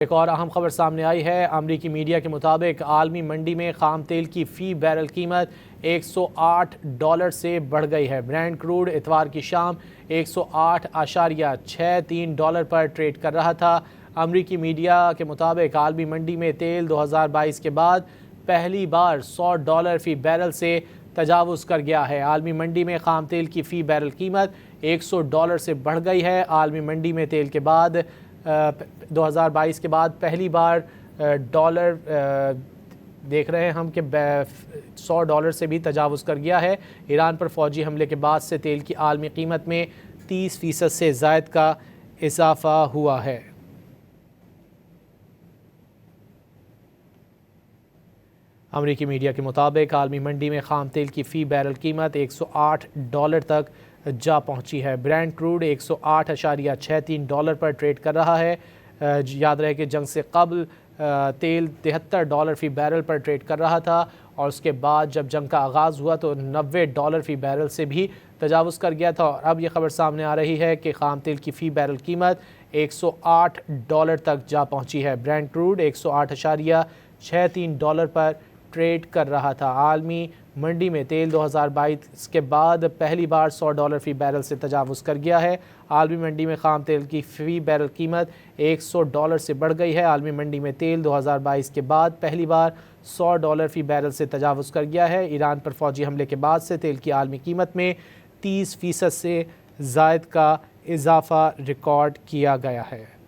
ایک اور اہم خبر سامنے آئی ہے۔ امریکی میڈیا کے مطابق عالمی منڈی میں خام تیل کی فی بیرل قیمت $108 سے بڑھ گئی ہے۔ برینٹ کروڈ اتوار کی شام $108.63 پر ٹریڈ کر رہا تھا۔ امریکی میڈیا کے مطابق عالمی منڈی میں تیل 2022 کے بعد پہلی بار $100 فی بیرل سے تجاوز کر گیا ہے۔ عالمی منڈی میں خام تیل کی فی بیرل قیمت $100 سے بڑھ گئی ہے۔ عالمی منڈی میں تیل کے بعد 2022 کے بعد پہلی بار ڈالر دیکھ رہے ہیں ہم کہ $100 سے بھی تجاوز کر گیا ہے۔ ایران پر فوجی حملے کے بعد سے تیل کی عالمی قیمت میں 30% سے زائد کا اضافہ ہوا ہے۔ امریکی میڈیا کے مطابق عالمی منڈی میں خام تیل کی فی بیرل قیمت $108 تک جا پہنچی ہے۔ برینٹ کروڈ $108.63 پر ٹریڈ کر رہا ہے۔ یاد رہے کہ جنگ سے قبل تیل $73 فی بیرل پر ٹریڈ کر رہا تھا، اور اس کے بعد جب جنگ کا آغاز ہوا تو $90 فی بیرل سے بھی تجاوز کر گیا تھا، اور اب یہ خبر سامنے آ رہی ہے کہ خام تیل کی فی بیرل قیمت $108 تک جا پہنچی ہے۔ برینٹ کروڈ $108.63 پر ٹریڈ کر رہا تھا۔ عالمی منڈی میں تیل 2022 کے بعد پہلی بار $100 فی بیرل سے تجاوز کر گیا ہے۔ عالمی منڈی میں خام تیل کی فی بیرل قیمت $100 سے بڑھ گئی ہے۔ عالمی منڈی میں تیل 2022 کے بعد پہلی بار $100 فی بیرل سے تجاوز کر گیا ہے۔ ایران پر فوجی حملے کے بعد سے تیل کی عالمی قیمت میں 30% سے زائد کا اضافہ ریکارڈ کیا گیا ہے۔